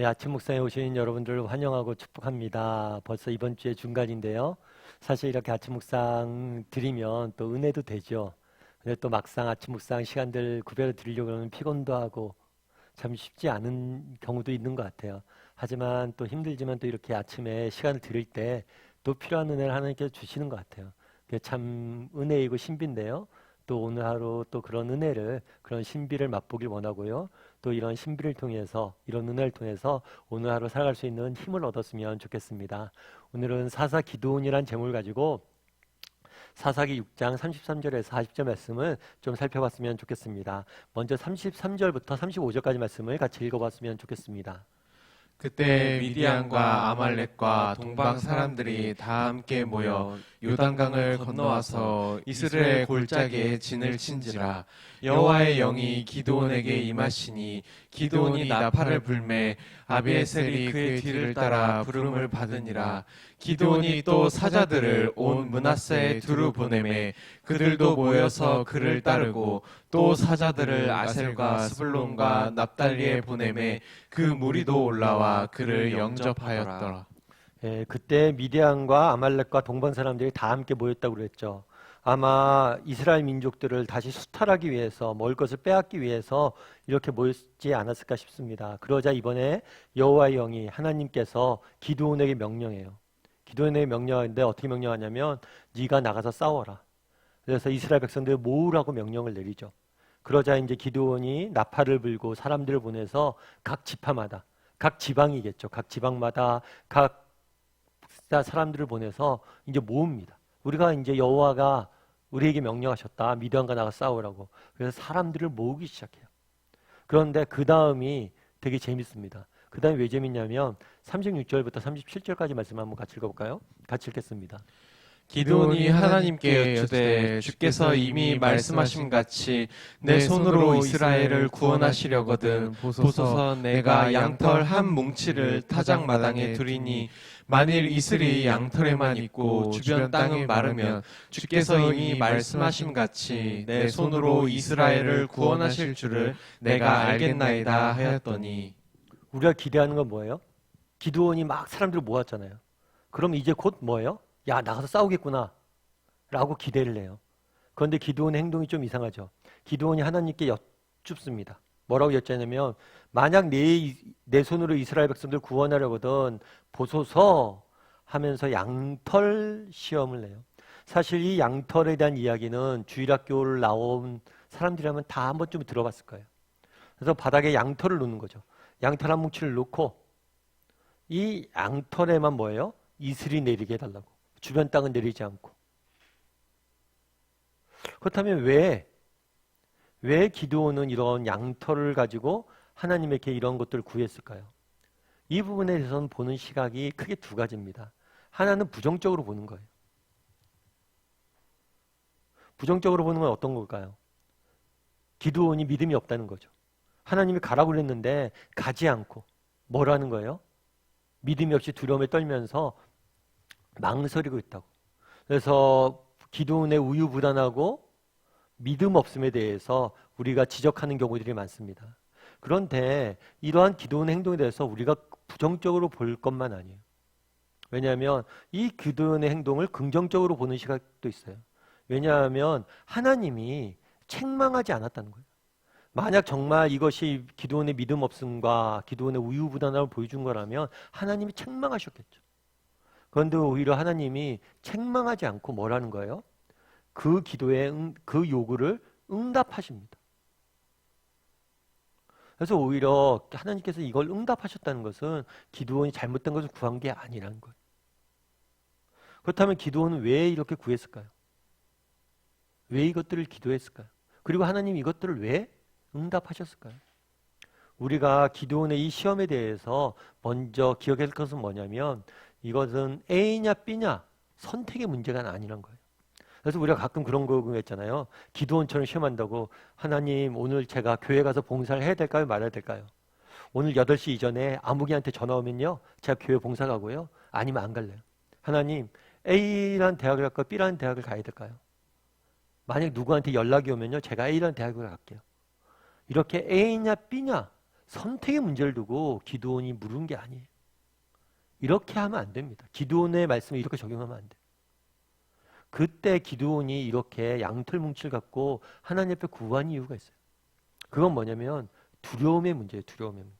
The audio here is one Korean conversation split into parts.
아침 묵상에 오신 여러분들을 환영하고 축복합니다. 벌써 이번 주의 중간인데요. 사실 이렇게 아침 묵상 드리면 또 은혜도 되죠. 근데 또 막상 아침 묵상 시간들 구별을 드리려고 하면 피곤도 하고 참 쉽지 않은 경우도 있는 것 같아요. 하지만 또 힘들지만 또 이렇게 아침에 시간을 드릴 때 또 필요한 은혜를 하나님께서 주시는 것 같아요. 그게 참 은혜이고 신비인데요. 또 오늘 하루 또 그런 은혜를, 그런 신비를 맛보길 원하고요. 또 이런 신비를 통해서, 이런 은혜를 통해서 오늘 하루 살아갈 수 있는 힘을 얻었으면 좋겠습니다. 오늘은 사사 기드온이란 제목을 가지고 사사기 6장 33절에서 40절 말씀을 좀 살펴봤으면 좋겠습니다. 먼저 33절부터 35절까지 말씀을 같이 읽어봤으면 좋겠습니다. 그때 미디안과 아말렉과 동방 사람들이 다 함께 모여 요단강을 건너와서 이스라엘 골짜기에 진을 친지라. 여호와의 영이 기드온에게 임하시니 기드온이 나팔을 불매 아비에셀이 그의 뒤를 따라 부름을 받으니라. 기드온이 또 사자들을 온 므낫세에 두루 보내매 그들도 모여서 그를 따르고 또 사자들을 아셀과 스불론과 납달리에 보내매 그 무리도 올라와 그를 영접하였더라. 그때 미디안과 아말렉과 동방 사람들이 다 함께 모였다고 그랬죠. 아마 이스라엘 민족들을 다시 수탈하기 위해서, 먹을 것을 빼앗기 위해서 이렇게 모였지 않았을까 싶습니다. 그러자 이번에 여호와의 영이, 하나님께서 기드온에게 명령해요. 기드온에게 명령하는데 어떻게 명령하냐면 네가 나가서 싸워라. 그래서 이스라엘 백성들을 모으라고 명령을 내리죠. 그러자 이제 기드온이 나팔을 불고 사람들을 보내서 각 지파마다, 각 지방이겠죠. 각 지방마다 각 사람들을 보내서 이제 모읍니다. 우리가 이제 여호와가 우리에게 명령하셨다. 미디안과 나가 싸우라고. 그래서 사람들을 모으기 시작해요. 그런데 그 다음이 되게 재밌습니다. 그 다음에 왜 재밌냐면 36절부터 37절까지 말씀 한번 같이 읽어볼까요? 같이 읽겠습니다. 기드온이 하나님께 여쭈되 주께서 이미 말씀하신 같이 내 손으로 이스라엘을 구원하시려거든 보소서 내가 양털 한 뭉치를 타작마당에 두리니 만일 이슬이 양털에만 있고 주변 땅은 마르면 주께서 이미 말씀하신 같이 내 손으로 이스라엘을 구원하실 줄을 내가 알겠나이다 하였더니. 우리가 기대하는 건 뭐예요? 기드온이 막 사람들을 모았잖아요. 그럼 이제 곧 뭐예요? 야, 나가서 싸우겠구나 라고 기대를 해요. 그런데 기드온의 행동이 좀 이상하죠. 기드온이 하나님께 여쭙습니다. 뭐라고 여쭈냐면 만약 내 손으로 이스라엘 백성들 구원하려거든 보소서 하면서 양털 시험을 내요. 사실 이 양털에 대한 이야기는 주일학교를 나온 사람들이라면 다 한 번쯤 들어봤을 거예요. 그래서 바닥에 양털을 놓는 거죠. 양털 한 뭉치를 놓고 이 양털에만 뭐예요? 이슬이 내리게 해달라고. 주변 땅은 내리지 않고. 그렇다면 왜 기드온은 이런 양털을 가지고 하나님에게 이런 것들을 구했을까요? 이 부분에 대해서는 보는 시각이 크게 두 가지입니다. 하나는 부정적으로 보는 거예요. 부정적으로 보는 건 어떤 걸까요? 기드온이 믿음이 없다는 거죠. 하나님이 가라고 그랬는데 가지 않고 뭐라는 거예요? 믿음이 없이 두려움에 떨면서 망설이고 있다고. 그래서 기드온의 우유부단하고 믿음 없음에 대해서 우리가 지적하는 경우들이 많습니다. 그런데 이러한 기드온의 행동에 대해서 우리가 부정적으로 볼 것만 아니에요. 왜냐하면 이 기드온의 행동을 긍정적으로 보는 시각도 있어요. 왜냐하면 하나님이 책망하지 않았다는 거예요. 만약 정말 이것이 기드온의 믿음 없음과 기드온의 우유부단함을 보여준 거라면 하나님이 책망하셨겠죠. 그런데 오히려 하나님이 책망하지 않고 뭐라는 거예요? 그 기도에 그 요구를 응답하십니다. 그래서 오히려 하나님께서 이걸 응답하셨다는 것은 기드온이 잘못된 것을 구한 게 아니라는 거예요. 그렇다면 기드온은 왜 이렇게 구했을까요? 왜 이것들을 기도했을까요? 그리고 하나님 이것들을 왜 응답하셨을까요? 우리가 기드온의 이 시험에 대해서 먼저 기억할 것은 뭐냐면 이것은 A냐 B냐 선택의 문제가 아니란 거예요. 그래서 우리가 가끔 그런 거 했잖아요. 기드온처럼 시험한다고 하나님 오늘 제가 교회 가서 봉사를 해야 될까요? 말아야 될까요? 오늘 8시 이전에 아무개한테 전화 오면요. 제가 교회 봉사 가고요. 아니면 안 갈래요. 하나님 A라는 대학을 갈까요? B라는 대학을 가야 될까요? 만약 누구한테 연락이 오면요. 제가 A라는 대학을 갈게요. 이렇게 A냐 B냐 선택의 문제를 두고 기드온이 물은 게 아니에요. 이렇게 하면 안 됩니다. 기드온의 말씀을 이렇게 적용하면 안 돼요. 그때 기드온이 이렇게 양털 뭉치를 갖고 하나님 앞에 구한 이유가 있어요. 그건 뭐냐면 두려움의 문제예요. 두려움의 문제.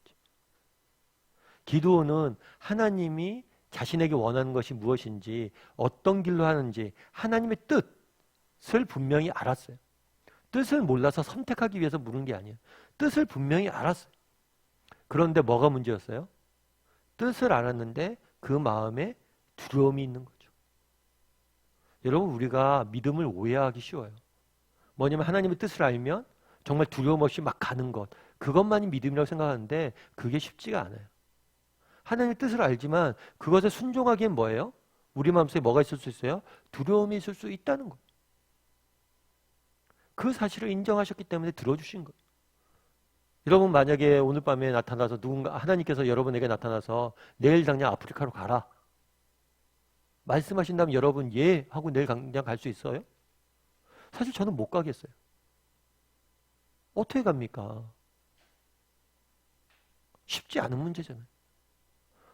기드온은 하나님이 자신에게 원하는 것이 무엇인지 어떤 길로 하는지 하나님의 뜻을 분명히 알았어요. 뜻을 몰라서 선택하기 위해서 물은 게 아니에요. 뜻을 분명히 알았어요. 그런데 뭐가 문제였어요? 뜻을 알았는데 그 마음에 두려움이 있는 거죠. 여러분, 우리가 믿음을 오해하기 쉬워요. 뭐냐면 하나님의 뜻을 알면 정말 두려움 없이 막 가는 것, 그것만이 믿음이라고 생각하는데 그게 쉽지가 않아요. 하나님의 뜻을 알지만 그것에 순종하기엔 뭐예요? 우리 마음속에 뭐가 있을 수 있어요? 두려움이 있을 수 있다는 것. 그 사실을 인정하셨기 때문에 들어주신 거예요. 여러분, 만약에 오늘 밤에 나타나서 누군가, 하나님께서 여러분에게 나타나서 내일 당장 아프리카로 가라 말씀하신다면 여러분 예 하고 내일 당장 갈 수 있어요? 사실 저는 못 가겠어요. 어떻게 갑니까? 쉽지 않은 문제잖아요.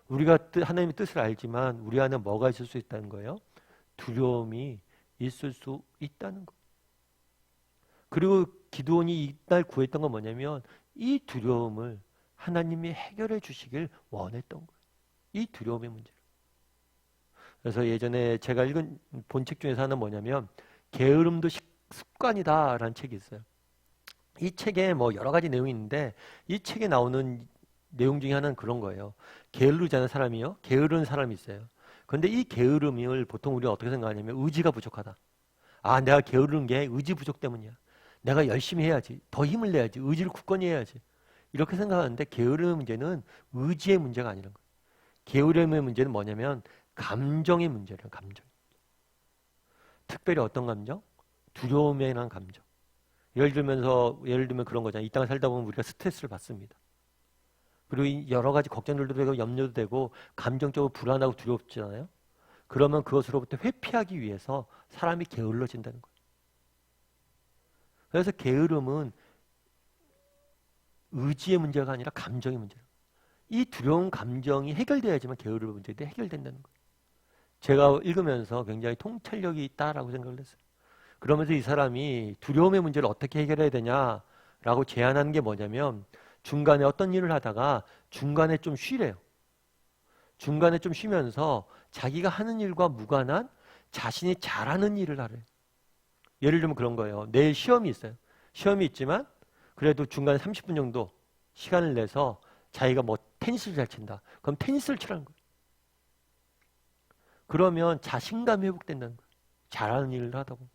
우리가 하나님의 뜻을 알지만 우리 안에 뭐가 있을 수 있다는 거예요? 두려움이 있을 수 있다는 거. 그리고 기드온이 이날 구했던 건 뭐냐면 이 두려움을 하나님이 해결해 주시길 원했던 거예요. 이 두려움의 문제를. 그래서 예전에 제가 읽은 본책 중에서 하나 뭐냐면 게으름도 습관이다라는 책이 있어요. 이 책에 뭐 여러 가지 내용이 있는데 이 책에 나오는 내용 중에 하나는 그런 거예요. 게으르지 않은 사람이요. 게으른 사람이 있어요. 그런데 이 게으름을 보통 우리가 어떻게 생각하냐면 의지가 부족하다. 아, 내가 게으른 게 의지 부족 때문이야. 내가 열심히 해야지. 더 힘을 내야지. 의지를 굳건히 해야지. 이렇게 생각하는데 게으름의 문제는 의지의 문제가 아니라는 거예요. 게으름의 문제는 뭐냐면 감정의 문제래요. 감정. 특별히 어떤 감정? 두려움에 대한 감정. 예를 들면 그런 거잖아요. 이 땅을 살다 보면 우리가 스트레스를 받습니다. 그리고 여러 가지 걱정들도 되고 염려도 되고 감정적으로 불안하고 두렵잖아요. 그러면 그것으로부터 회피하기 위해서 사람이 게을러진다는 거예요. 그래서 게으름은 의지의 문제가 아니라 감정의 문제예요. 이 두려운 감정이 해결돼야지만 게으름의 문제도 해결된다는 거예요. 제가 읽으면서 굉장히 통찰력이 있다라고 생각을 했어요. 그러면서 이 사람이 두려움의 문제를 어떻게 해결해야 되냐라고 제안하는 게 뭐냐면 중간에 어떤 일을 하다가 중간에 좀 쉬래요. 중간에 좀 쉬면서 자기가 하는 일과 무관한 자신이 잘하는 일을 하래요. 예를 들면 그런 거예요. 내일 시험이 있어요. 시험이 있지만 그래도 중간에 30분 정도 시간을 내서 자기가 뭐 테니스를 잘 친다. 그럼 테니스를 치라는 거예요. 그러면 자신감이 회복된다는 거예요. 잘하는 일을 하다 보면.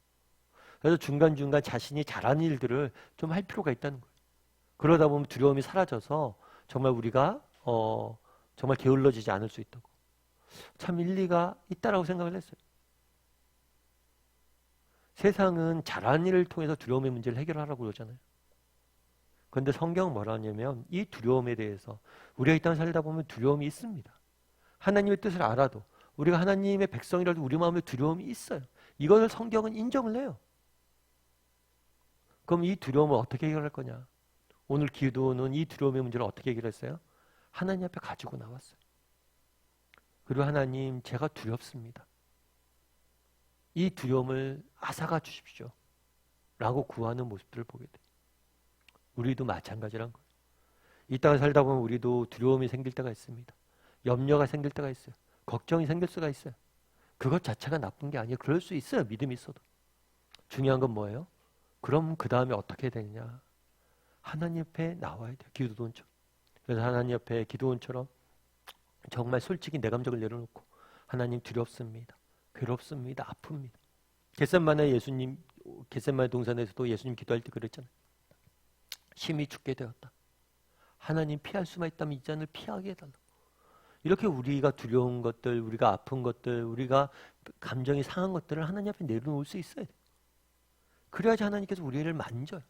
그래서 중간중간 자신이 잘하는 일들을 좀 할 필요가 있다는 거예요. 그러다 보면 두려움이 사라져서 정말 우리가 정말 게을러지지 않을 수 있다고. 참 일리가 있다라고 생각을 했어요. 세상은 잘하는 일을 통해서 두려움의 문제를 해결하라고 그러잖아요. 그런데 성경은 뭐라 하냐면 이 두려움에 대해서 우리가 이 땅을 살다 보면 두려움이 있습니다. 하나님의 뜻을 알아도 우리가 하나님의 백성이라도 우리 마음에 두려움이 있어요. 이것을 성경은 인정을 해요. 그럼 이 두려움을 어떻게 해결할 거냐? 오늘 기도는 이 두려움의 문제를 어떻게 해결했어요? 하나님 앞에 가지고 나왔어요. 그리고 하나님, 제가 두렵습니다. 이 두려움을 앗아가 주십시오. 라고 구하는 모습들을 보게 돼요. 우리도 마찬가지란 거예요. 이 땅을 살다 보면 우리도 두려움이 생길 때가 있습니다. 염려가 생길 때가 있어요. 걱정이 생길 수가 있어요. 그것 자체가 나쁜 게 아니에요. 그럴 수 있어요. 믿음이 있어도. 중요한 건 뭐예요? 그럼 그 다음에 어떻게 되느냐? 하나님 옆에 나와야 돼요. 기도원처럼. 그래서 하나님 옆에 기도원처럼 정말 솔직히 내 감정을 내려놓고 하나님 두렵습니다. 괴롭습니다. 아픕니다. 겟세마네 동산에서도 예수님 기도할 때 그랬잖아요. 심히 죽게 되었다. 하나님 피할 수만 있다면 이 잔을 피하게 해달라고. 이렇게 우리가 두려운 것들, 우리가 아픈 것들, 우리가 감정이 상한 것들을 하나님 앞에 내려놓을 수 있어야 돼요. 그래야지 하나님께서 우리를 만져요.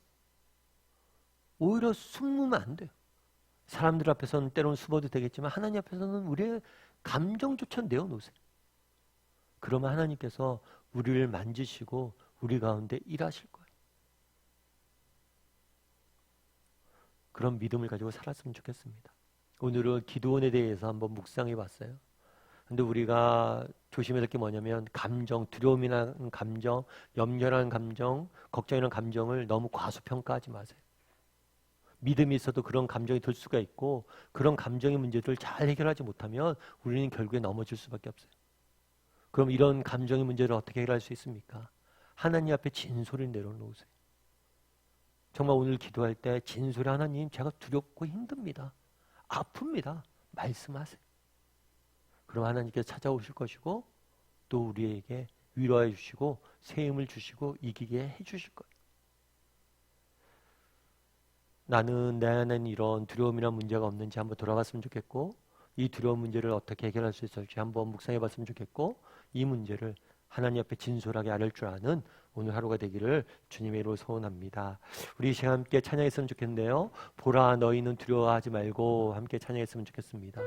오히려 숨으면 안 돼요. 사람들 앞에서는 때로는 숨어도 되겠지만 하나님 앞에서는 우리의 감정조차 내어놓으세요. 그러면 하나님께서 우리를 만지시고 우리 가운데 일하실 거예요. 그런 믿음을 가지고 살았으면 좋겠습니다. 오늘은 기드온에 대해서 한번 묵상해 봤어요. 근데 우리가 조심해야 될 게 뭐냐면 감정, 두려움이라는 감정, 염려라는 감정, 걱정이라는 감정을 너무 과소평가하지 마세요. 믿음이 있어도 그런 감정이 들 수가 있고 그런 감정의 문제들을 잘 해결하지 못하면 우리는 결국에 넘어질 수밖에 없어요. 그럼 이런 감정의 문제를 어떻게 해결할 수 있습니까? 하나님 앞에 진솔히 내려놓으세요. 정말 오늘 기도할 때 진솔히 하나님 제가 두렵고 힘듭니다. 아픕니다. 말씀하세요. 그럼 하나님께서 찾아오실 것이고 또 우리에게 위로해 주시고 새 힘을 주시고 이기게 해 주실 거예요. 나는 내 안에는 이런 두려움이나 문제가 없는지 한번 돌아봤으면 좋겠고 이 두려운 문제를 어떻게 해결할 수 있을지 한번 묵상해 봤으면 좋겠고 이 문제를 하나님 앞에 진솔하게 아뢰 줄 아는 오늘 하루가 되기를 주님의 이름으로 소원합니다. 우리 시간 함께 찬양했으면 좋겠는데요. 보라 너희는 두려워하지 말고 함께 찬양했으면 좋겠습니다.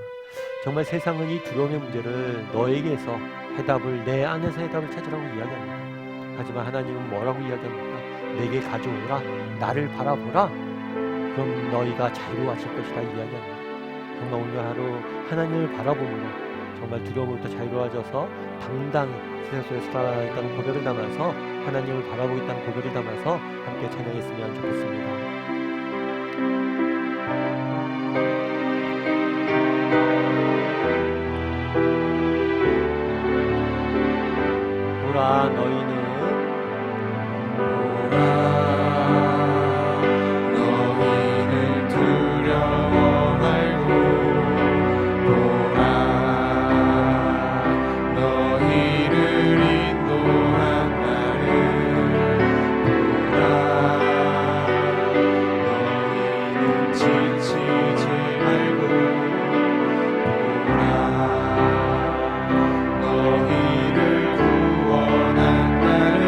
정말 세상은 이 두려움의 문제를 너에게서 해답을 내 안에서 해답을 찾으라고 이야기합니다. 하지만 하나님은 뭐라고 이야기합니까? 내게 가져오라 나를 바라보라 그럼 너희가 자유로워질 것이다 이야기합니다. 정말 오늘 하루 하나님을 바라보므로 정말 두려움으로부터 자유로워져서 당당히 세상 속에 살아가겠다는 고백을 담아서 하나님을 바라보고 있다는 고백을 담아서 함께 찬양했으면 좋겠습니다. 보라 너희는 두려워 말고 보라 너희를 인도한 나를 보라 너희는 지치지 말고 보라 너희를 구원한 나를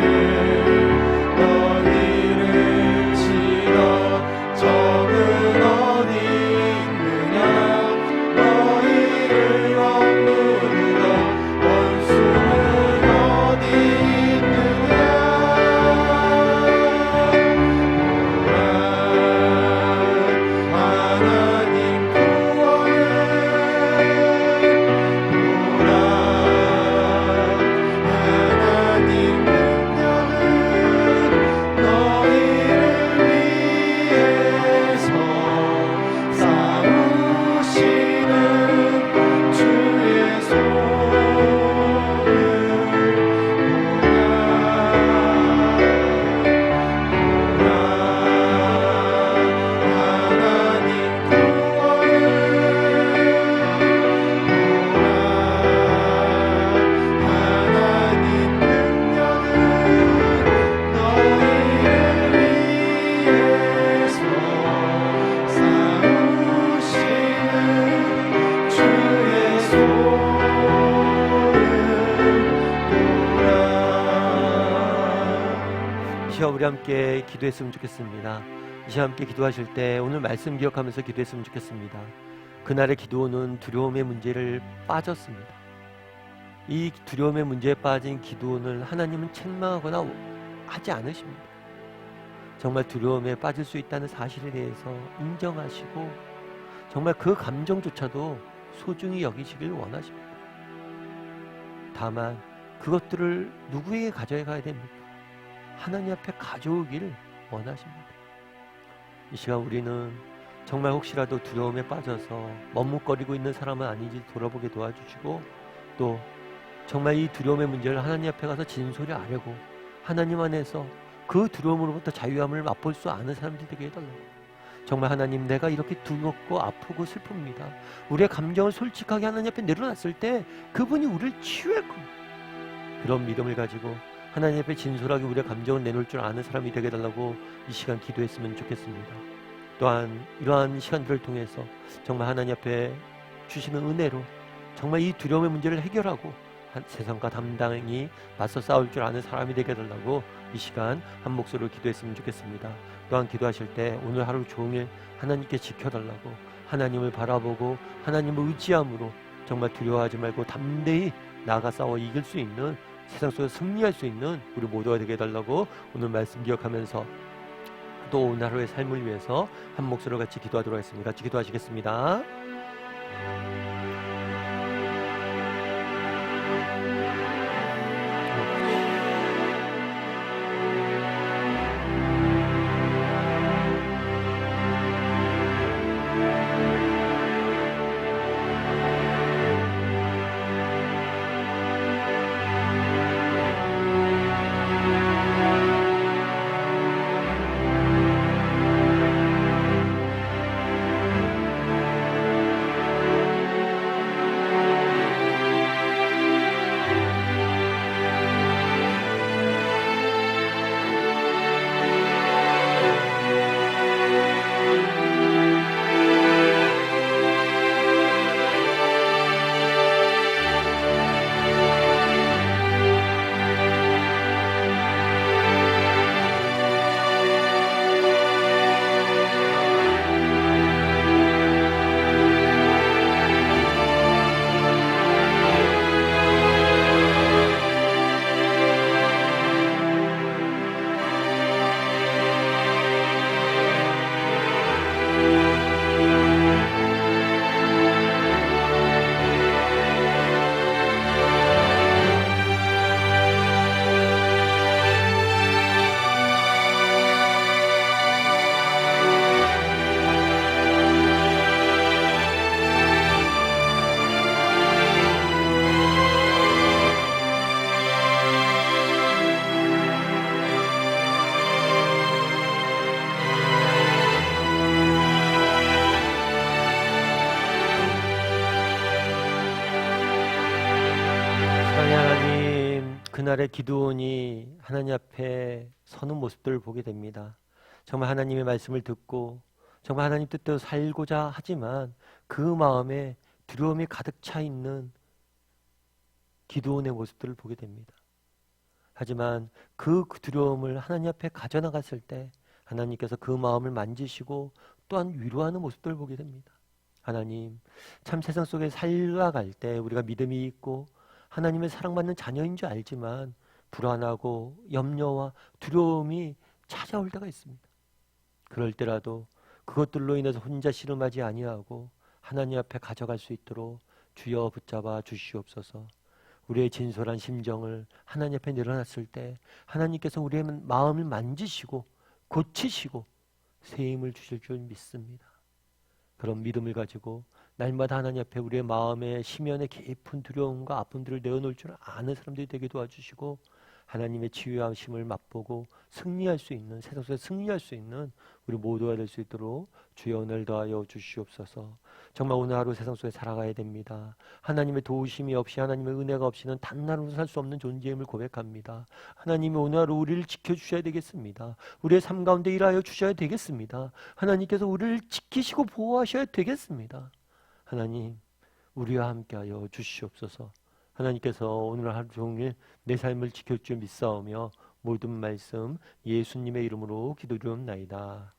너희를 치러 적은 어디 있느냐 너희를 억누르러 원수는 어디 있느냐 보라 하나님 구원을 보라 하나님 능력은 너희를 위해서 싸우시는 주의 손을 하나님 구원을 하나님 능력은 너희를 위해서 싸우시는 주의 손을 이 시간 우리 함께 기도했으면 좋겠습니다. 이 시간 함께 기도하실 때 오늘 말씀 기억하면서 기도했으면 좋겠습니다. 그날의 기도는 두려움의 문제를 빠졌습니다. 이 두려움의 문제에 빠진 기도는 하나님은 책망하거나 하지 않으십니다. 정말 두려움에 빠질 수 있다는 사실에 대해서 인정하시고 정말 그 감정조차도 소중히 여기시길 원하십니다. 다만 그것들을 누구에게 가져가야 됩니까? 하나님 앞에 가져오길 원하십니다. 이 시간 우리는 정말 혹시라도 두려움에 빠져서 머뭇거리고 있는 사람은 아닌지 돌아보게 도와주시고 또 정말 이 두려움의 문제를 하나님 앞에 가서 진솔히 아뢰고 하나님 안에서 그 두려움으로부터 자유함을 맛볼 수 아는 사람들이 되게 해달라고. 정말 하나님 내가 이렇게 두렵고 아프고 슬픕니다. 우리의 감정을 솔직하게 하나님 앞에 내려놨을 때 그분이 우리를 치유할 겁니다. 그런 믿음을 가지고 하나님 앞에 진솔하게 우리의 감정을 내놓을 줄 아는 사람이 되게 해달라고 이 시간 기도했으면 좋겠습니다. 또한 이러한 시간들을 통해서 정말 하나님 앞에 주시는 은혜로 정말 이 두려움의 문제를 해결하고 세상과 담당히 맞서 싸울 줄 아는 사람이 되게 해달라고 이 시간 한 목소리로 기도했으면 좋겠습니다. 또한 기도하실 때 오늘 하루 종일 하나님께 지켜달라고 하나님을 바라보고 하나님을 의지함으로 정말 두려워하지 말고 담대히 나아가 싸워 이길 수 있는 세상 속에서 승리할 수 있는 우리 모두가 되게 해달라고 오늘 말씀 기억하면서 또 오늘 하루의 삶을 위해서 한 목소리로 같이 기도하도록 하겠습니다. 같이 기도하시겠습니다. 사랑의 하나님, 그날의 기드온이 하나님 앞에 서는 모습들을 보게 됩니다. 정말 하나님의 말씀을 듣고 정말 하나님 뜻대로 살고자 하지만 그 마음에 두려움이 가득 차 있는 기드온의 모습들을 보게 됩니다. 하지만 그 두려움을 하나님 앞에 가져나갔을 때 하나님께서 그 마음을 만지시고 또한 위로하는 모습들을 보게 됩니다. 하나님, 참 세상 속에 살아갈 때 우리가 믿음이 있고 하나님의 사랑받는 자녀인 줄 알지만 불안하고 염려와 두려움이 찾아올 때가 있습니다. 그럴 때라도 그것들로 인해서 혼자 씨름하지 아니하고 하나님 앞에 가져갈 수 있도록 주여 붙잡아 주시옵소서. 우리의 진솔한 심정을 하나님 앞에 내려놨을 때 하나님께서 우리의 마음을 만지시고 고치시고 새 힘을 주실 줄 믿습니다. 그런 믿음을 가지고 날마다 하나님 앞에 우리의 마음의 심연의 깊은 두려움과 아픔들을 내어놓을 줄 아는 사람들이 되게 도와주시고 하나님의 치유하심을 맛보고 승리할 수 있는, 세상 속에 승리할 수 있는 우리 모두가 될 수 있도록 주여 은혜를 더하여 주시옵소서. 정말 오늘 하루 세상 속에 살아가야 됩니다. 하나님의 도우심이 없이, 하나님의 은혜가 없이는 단 하루 살 수 없는 존재임을 고백합니다. 하나님이 오늘 하루 우리를 지켜주셔야 되겠습니다. 우리의 삶 가운데 일하여 주셔야 되겠습니다. 하나님께서 우리를 지키시고 보호하셔야 되겠습니다. 하나님, 우리와 함께하여 주시옵소서. 하나님께서 오늘 하루 종일 내 삶을 지킬 줄 믿사오며 모든 말씀 예수님의 이름으로 기도드리옵나이다.